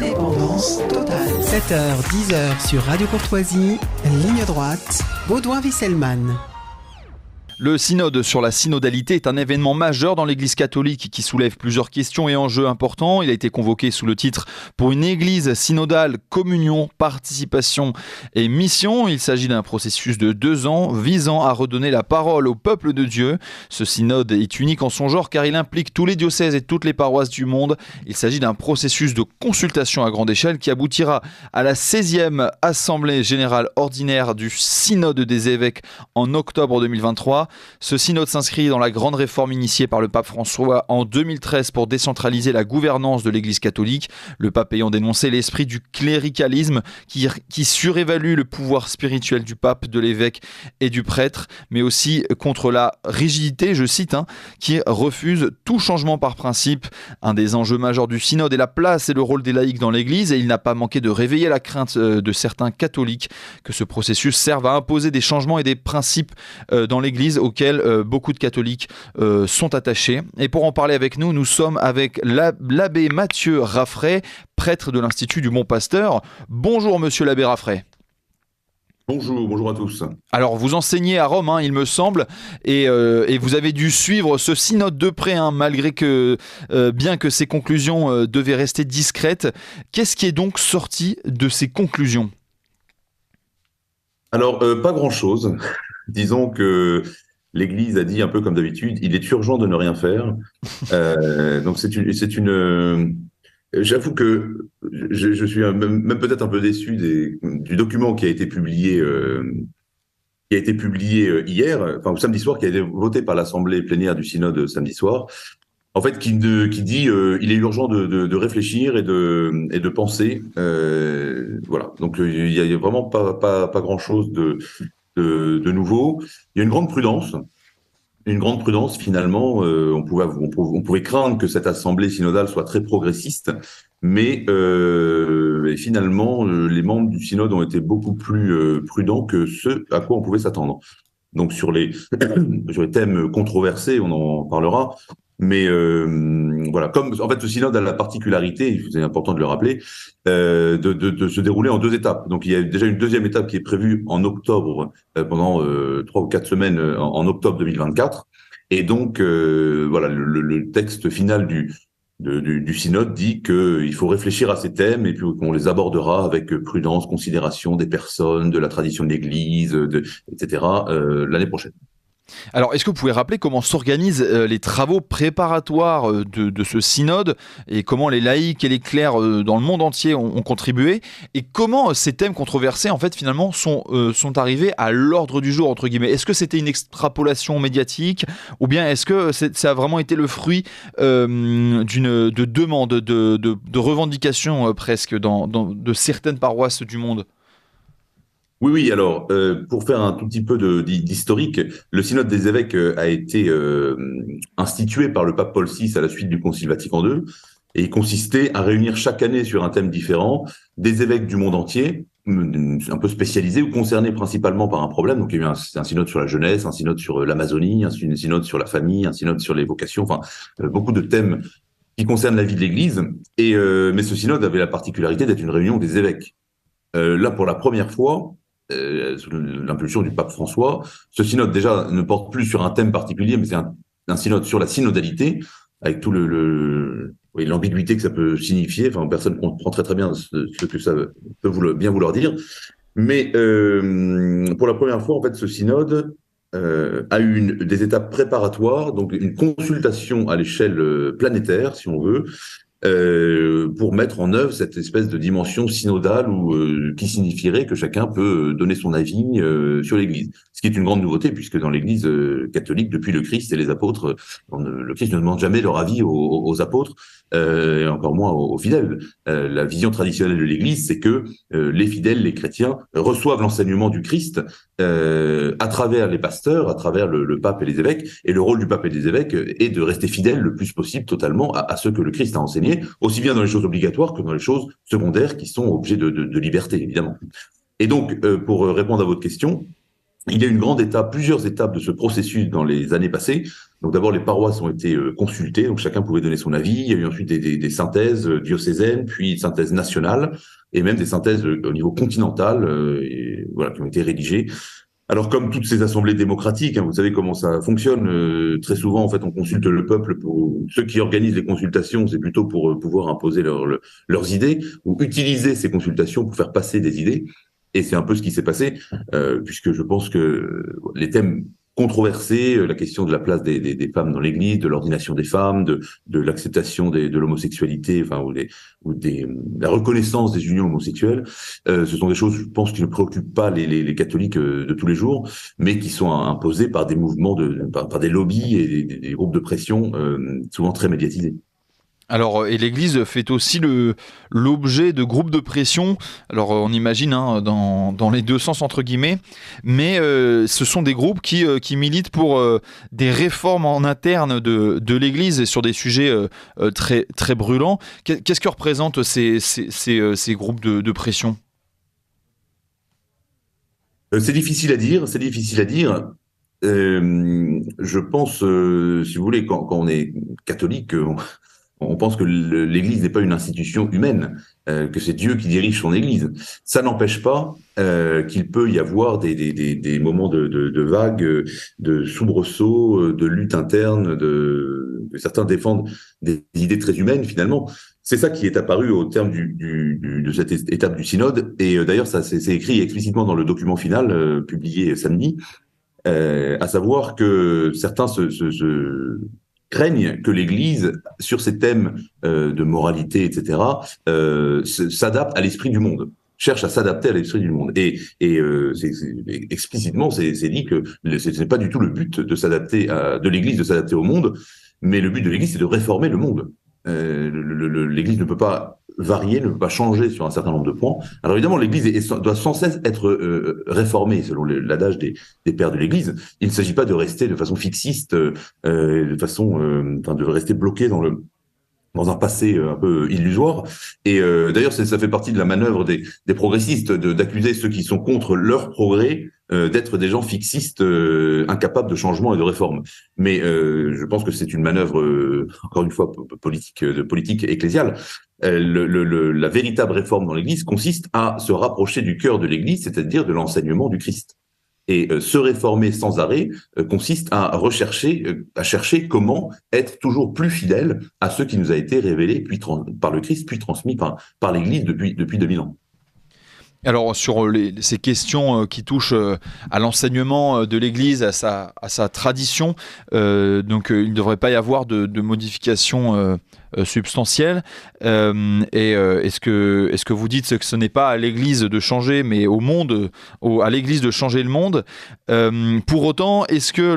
Indépendance totale. 7h, 10h sur Radio Courtoisie, ligne droite, Baudouin-Wisselmann. Le synode sur la synodalité est un événement majeur dans l'Église catholique qui soulève plusieurs questions et enjeux importants. Il a été convoqué sous le titre « Pour une Église synodale, communion, participation et mission ». Il s'agit d'un processus de 2 ans visant à redonner la parole au peuple de Dieu. Ce synode est unique en son genre car il implique tous les diocèses et toutes les paroisses du monde. Il s'agit d'un processus de consultation à grande échelle qui aboutira à la 16e Assemblée générale ordinaire du synode des évêques en octobre 2023. Ce synode s'inscrit dans la grande réforme initiée par le pape François en 2013 pour décentraliser la gouvernance de l'Église catholique, le pape ayant dénoncé l'esprit du cléricalisme qui surévalue le pouvoir spirituel du pape, de l'évêque et du prêtre, mais aussi contre la rigidité, je cite, qui refuse tout changement par principe. Un des enjeux majeurs du synode est la place et le rôle des laïcs dans l'Église, et il n'a pas manqué de réveiller la crainte de certains catholiques que ce processus serve à imposer des changements et des principes dans l'Église auxquels beaucoup de catholiques sont attachés. Et pour en parler avec nous, nous sommes avec l'abbé Mathieu Raffray, prêtre de l'Institut du Bon Pasteur. Bonjour monsieur l'abbé Raffray. Bonjour à tous. Alors vous enseignez à Rome, il me semble, et vous avez dû suivre ce synode de près, malgré que, bien que ses conclusions devaient rester discrètes. Qu'est-ce qui est donc sorti de ces conclusions ? Alors, pas grand-chose. Disons que l'Église a dit un peu comme d'habitude, il est urgent de ne rien faire. Donc j'avoue que je suis même peut-être un peu déçu du document qui a été publié hier, enfin samedi soir, qui a été voté par l'Assemblée plénière du Synode samedi soir. En fait, qui dit il est urgent de réfléchir et de penser. Voilà. Donc il y a vraiment pas grand-chose de nouveau. Il y a une grande prudence finalement. On pouvait craindre que cette assemblée synodale soit très progressiste, mais finalement les membres du synode ont été beaucoup plus prudents que ce à quoi on pouvait s'attendre. Donc sur les thèmes controversés, on en parlera. Mais voilà, comme en fait ce synode a la particularité, c'est important de le rappeler, de se dérouler en 2 étapes. Donc il y a déjà une deuxième étape qui est prévue en octobre, pendant 3 ou 4 semaines en octobre 2024. Et donc voilà, le texte final du synode dit qu'il faut réfléchir à ces thèmes et puis qu'on les abordera avec prudence, considération des personnes, de la tradition de l'Église, etc. L'année prochaine. Alors, est-ce que vous pouvez rappeler comment s'organisent les travaux préparatoires de ce synode et comment les laïcs et les clercs dans le monde entier ont contribué et comment ces thèmes controversés, en fait, finalement, sont arrivés à l'ordre du jour, entre guillemets. Est-ce que c'était une extrapolation médiatique ou bien est-ce que ça a vraiment été le fruit de demandes, de revendications presque de certaines paroisses du monde ? Oui. Alors, pour faire un tout petit peu d'historique, le synode des évêques a été institué par le pape Paul VI à la suite du Concile Vatican II, et il consistait à réunir chaque année sur un thème différent des évêques du monde entier, un peu spécialisés ou concernés principalement par un problème. Donc, il y a eu un synode sur la jeunesse, un synode sur l'Amazonie, un synode sur la famille, un synode sur les vocations, enfin, beaucoup de thèmes qui concernent la vie de l'Église. Mais ce synode avait la particularité d'être une réunion des évêques. Là, pour la première fois, sous l'impulsion du pape François, ce synode déjà ne porte plus sur un thème particulier, mais c'est un synode sur la synodalité, avec tout l'ambiguïté que ça peut signifier. Enfin, personne comprend très bien ce que ça peut bien vouloir dire. Mais pour la première fois, en fait, ce synode a eu des étapes préparatoires, donc une consultation à l'échelle planétaire, si on veut, pour mettre en œuvre cette espèce de dimension synodale qui signifierait que chacun peut donner son avis sur l'Église. Ce qui est une grande nouveauté, puisque dans l'Église catholique, depuis le Christ et les apôtres, le Christ ne demande jamais leur avis aux apôtres, et encore moins aux fidèles. La vision traditionnelle de l'Église, c'est que les fidèles, les chrétiens, reçoivent l'enseignement du Christ à travers les pasteurs, à travers le pape et les évêques, et le rôle du pape et des évêques est de rester fidèles le plus possible totalement à ce que le Christ a enseigné, aussi bien dans les choses obligatoires que dans les choses secondaires qui sont objets de liberté, évidemment. Et donc, pour répondre à votre question, Il y a eu plusieurs étapes de ce processus dans les années passées. Donc d'abord, les paroisses ont été consultées, donc chacun pouvait donner son avis. Il y a eu ensuite des synthèses diocésaines, puis des synthèses nationales, et même des synthèses au niveau continental, qui ont été rédigées. Alors comme toutes ces assemblées démocratiques, vous savez comment ça fonctionne. Très souvent, en fait, on consulte le peuple. Pour ceux qui organisent les consultations, c'est plutôt pour pouvoir imposer leurs idées ou utiliser ces consultations pour faire passer des idées. Et c'est un peu ce qui s'est passé, puisque je pense que les thèmes controversés, la question de la place des femmes dans l'Église, de l'ordination des femmes, de l'acceptation de l'homosexualité, la reconnaissance des unions homosexuelles, ce sont des choses, je pense, qui ne préoccupent pas les catholiques de tous les jours, mais qui sont imposées par des mouvements, par des lobbies et des groupes de pression souvent très médiatisés. Alors, et l'Église fait aussi l'objet de groupes de pression. Alors, on imagine dans les deux sens entre guillemets, mais ce sont des groupes qui militent pour des réformes en interne de l'Église et sur des sujets très très brûlants. Qu'est-ce que représentent ces groupes de pression ? C'est difficile à dire. Je pense, si vous voulez, quand on est catholique, on pense que l'Église n'est pas une institution humaine, que c'est Dieu qui dirige son Église. Ça n'empêche pas qu'il peut y avoir des moments de vagues, de soubresauts, de lutte interne, que certains défendent des idées très humaines finalement. C'est ça qui est apparu au terme de cette étape du synode. Et d'ailleurs, ça c'est écrit explicitement dans le document final publié samedi, à savoir que certains craignent que l'Église, sur ces thèmes de moralité, etc., s'adapte à l'esprit du monde, cherche à s'adapter à l'esprit du monde. Et explicitement, c'est dit que ce n'est pas du tout le but de l'Église de s'adapter au monde, mais le but de l'Église, c'est de réformer le monde. L'Église ne peut pas varier, ne peut pas changer sur un certain nombre de points. Alors évidemment, l'Église doit sans cesse être réformée, selon l'adage des pères de l'Église. Il ne s'agit pas de rester de façon fixiste, de rester bloqué dans un passé un peu illusoire. Et d'ailleurs, ça fait partie de la manœuvre des progressistes d'accuser ceux qui sont contre leur progrès d'être des gens fixistes, incapables de changement et de réforme. Mais je pense que c'est une manœuvre, encore une fois, politique ecclésiale. La véritable réforme dans l'Église consiste à se rapprocher du cœur de l'Église, c'est-à-dire de l'enseignement du Christ. Et se réformer sans arrêt consiste à chercher comment être toujours plus fidèle à ce qui nous a été révélé par le Christ, puis transmis par l'Église depuis 2000 ans. Alors sur ces questions qui touchent à l'enseignement de l'Église, à sa tradition, donc il ne devrait pas y avoir de modifications substantielles. Est-ce que vous dites que ce n'est pas à l'Église de changer, mais au monde, à l'Église de changer le monde? Pour autant, est-ce que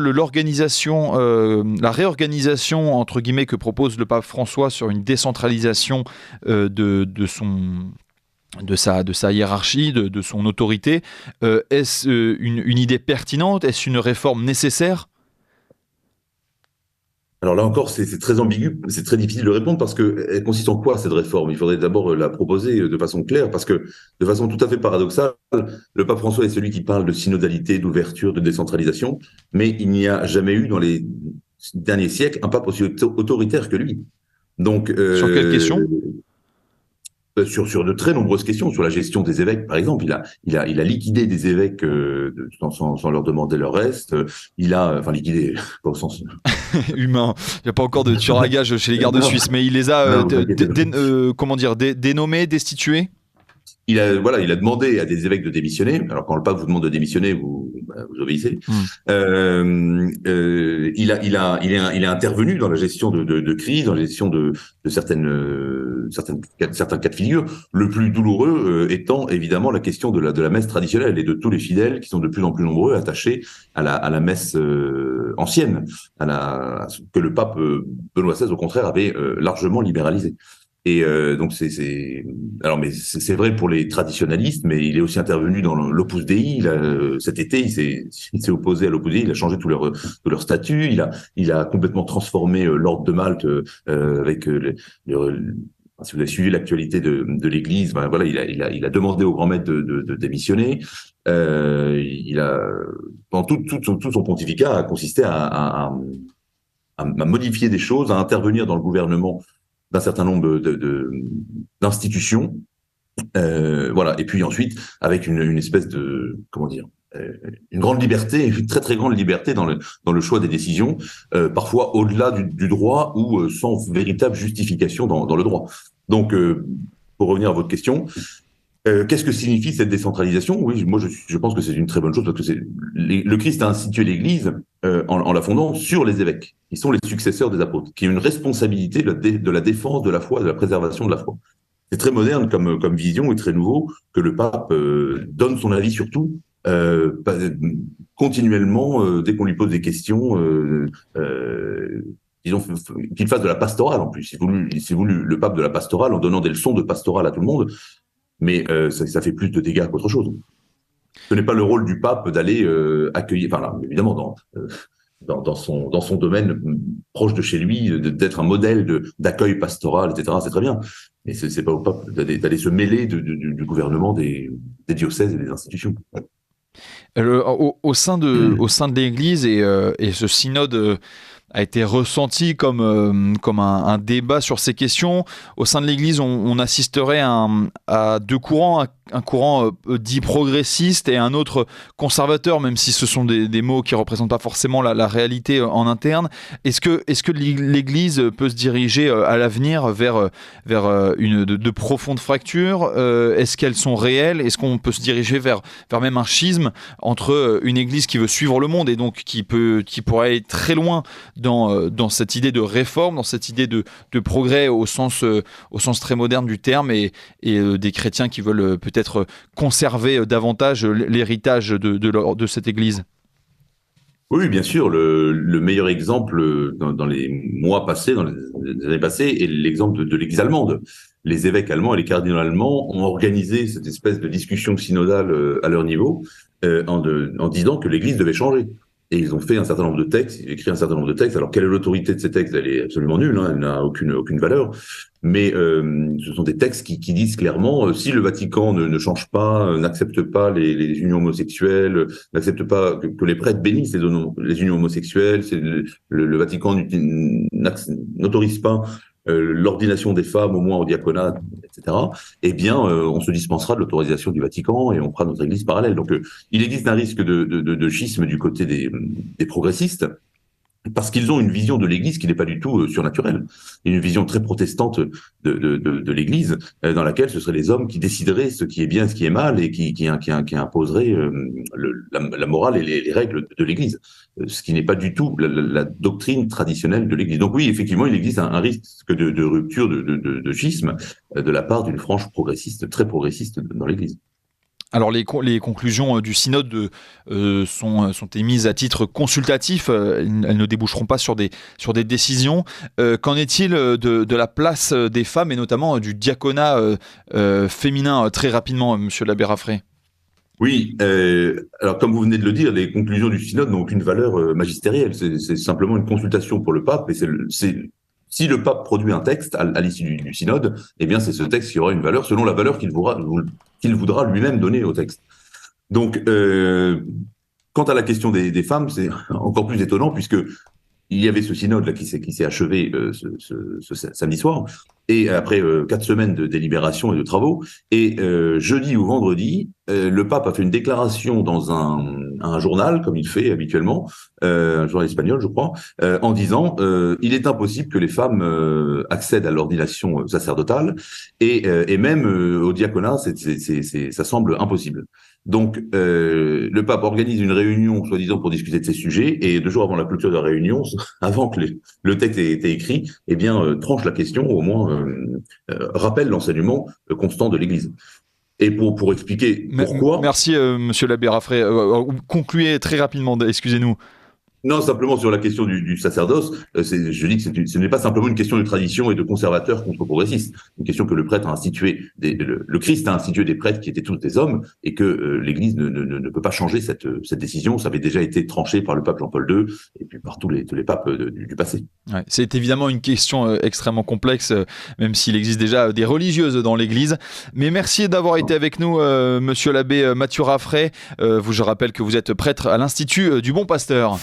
la réorganisation entre guillemets que propose le pape François sur une décentralisation de sa hiérarchie, de son autorité, est-ce une idée pertinente? Est-ce une réforme nécessaire? Alors là encore, c'est très ambigu, c'est très difficile de répondre parce que elle consiste en quoi cette réforme? Il faudrait d'abord la proposer de façon claire parce que de façon tout à fait paradoxale, le pape François est celui qui parle de synodalité, d'ouverture, de décentralisation, mais il n'y a jamais eu dans les derniers siècles un pape aussi autoritaire que lui. Donc sur quelle question? Sur de très nombreuses questions, sur la gestion des évêques, par exemple. Il a liquidé des évêques sans leur demander leur reste. Liquidé, pas au sens humain. Il n'y a pas encore de tueur à gages chez les gardes suisses, mais il les a dénommés, destitués. Il a demandé à des évêques de démissionner. Alors quand le pape vous demande de démissionner, vous obéissez. Il a intervenu dans la gestion de crise, dans la gestion de certains cas de figure. Le plus douloureux étant évidemment la question de la messe traditionnelle et de tous les fidèles qui sont de plus en plus nombreux attachés à la messe ancienne, que le pape Benoît XVI au contraire avait largement libéralisé. Et donc mais c'est vrai pour les traditionalistes, mais il est aussi intervenu dans l'Opus Dei. Cet été, il s'est opposé à l'Opus Dei. Il a changé tout leur statut. Il a complètement transformé l'ordre de Malte avec si vous avez suivi l'actualité de l'Église, ben voilà, il a demandé au grand maître de démissionner. Pendant tout son pontificat a consisté à modifier des choses, à intervenir dans le gouvernement d'un certain nombre d'institutions. Voilà. Et puis ensuite, avec une espèce de, comment dire, une grande liberté, une très très grande liberté dans le choix des décisions, parfois au-delà du droit ou sans véritable justification dans le droit. Donc, pour revenir à votre question, qu'est-ce que signifie cette décentralisation? Oui, moi je pense que c'est une très bonne chose parce que le Christ a institué l'Église en la fondant sur les évêques, qui sont les successeurs des apôtres, qui ont une responsabilité de la défense de la foi, de la préservation de la foi. C'est très moderne comme vision et très nouveau que le pape donne son avis sur tout, continuellement, dès qu'on lui pose des questions, disons qu'il fasse de la pastorale en plus. C'est voulu le pape de la pastorale en donnant des leçons de pastorale à tout le monde, mais ça fait plus de dégâts qu'autre chose. Ce n'est pas le rôle du pape d'aller accueillir, enfin là, évidemment dans son domaine proche de chez lui, d'être un modèle d'accueil pastoral, etc. C'est très bien, mais c'est pas au pape d'aller se mêler du gouvernement des diocèses et des institutions. Au sein de l'Église et ce synode a été ressenti comme un débat sur ces questions. Au sein de l'Église, on assisterait à deux courants, un courant dit progressiste et un autre conservateur, même si ce sont des mots qui ne représentent pas forcément la réalité en interne. Est-ce que l'Église peut se diriger à l'avenir vers de profondes fractures? Est-ce qu'elles sont réelles? Est-ce qu'on peut se diriger vers même un schisme entre une Église qui veut suivre le monde et donc qui pourrait aller très loin dans cette idée de réforme, dans cette idée de progrès au sens très moderne du terme, et des chrétiens qui veulent peut-être conserver davantage l'héritage de cette Église? Oui, bien sûr. Le meilleur exemple dans les mois passés, dans les années passées, est l'exemple de l'Église allemande. Les évêques allemands et les cardinaux allemands ont organisé cette espèce de discussion synodale à leur niveau en disant que l'Église devait changer. Et ils ont fait un certain nombre de textes, ils ont écrit un certain nombre de textes. Alors, quelle est l'autorité de ces textes? Elle est absolument nulle, hein, elle n'a aucune valeur. Mais ce sont des textes qui disent clairement, si le Vatican ne change pas, n'accepte pas les unions homosexuelles, n'accepte pas que les prêtres bénissent les unions homosexuelles, le Vatican n'autorise pas l'ordination des femmes, au moins au diaconat, etc., eh bien, on se dispensera de l'autorisation du Vatican et on fera notre Église parallèle. Donc, il existe un risque de schisme du côté des progressistes, parce qu'ils ont une vision de l'Église qui n'est pas du tout surnaturelle. Une vision très protestante de l'Église, dans laquelle ce seraient les hommes qui décideraient ce qui est bien et ce qui est mal, et qui imposeraient la morale et les règles de l'Église. Ce qui n'est pas du tout la doctrine traditionnelle de l'Église. Donc oui, effectivement, il existe un risque de rupture, de schisme, de la part d'une frange progressiste, très progressiste dans l'Église. Alors les conclusions du synode sont émises à titre consultatif, elles ne déboucheront pas sur des décisions. Qu'en est-il de la place des femmes et notamment du diaconat féminin, très rapidement, monsieur l'abbé Raffray? Oui, alors comme vous venez de le dire, les conclusions du synode n'ont aucune valeur magistérielle, c'est simplement une consultation pour le pape, et si le pape produit un texte à l'issue du synode, eh bien c'est ce texte qui aura une valeur selon la valeur qu'il voudra lui-même donner au texte. Donc, quant à la question des femmes, c'est encore plus étonnant puisque il y avait ce synode là qui s'est achevé ce samedi soir, et après 4 semaines de délibération et de travaux, et jeudi ou vendredi, le pape a fait une déclaration dans un journal, comme il fait habituellement, un journal espagnol, je crois, en disant il est impossible que les femmes accèdent à l'ordination sacerdotale, et même au diaconat, ça semble impossible. Donc, le pape organise une réunion, soi-disant, pour discuter de ces sujets, et 2 jours avant la clôture de la réunion, avant que le texte ait été écrit, eh bien, tranche la question, au moins rappelle l'enseignement constant de l'Église. Et pour expliquer pourquoi... Merci, monsieur l'abbé Raffray. Concluez très rapidement, excusez-nous. Non, simplement sur la question du sacerdoce, je dis que ce n'est pas simplement une question de tradition et de conservateurs contre progressistes. Une question que le prêtre a institué, le Christ a institué des prêtres qui étaient tous des hommes, et que l'Église ne peut pas changer cette décision. Ça avait déjà été tranché par le pape Jean-Paul II et puis par tous les papes du passé. Ouais, c'est évidemment une question extrêmement complexe, même s'il existe déjà des religieuses dans l'Église. Mais merci d'avoir été avec nous, monsieur l'abbé Mathieu Raffray. Je rappelle que vous êtes prêtre à l'Institut du Bon Pasteur.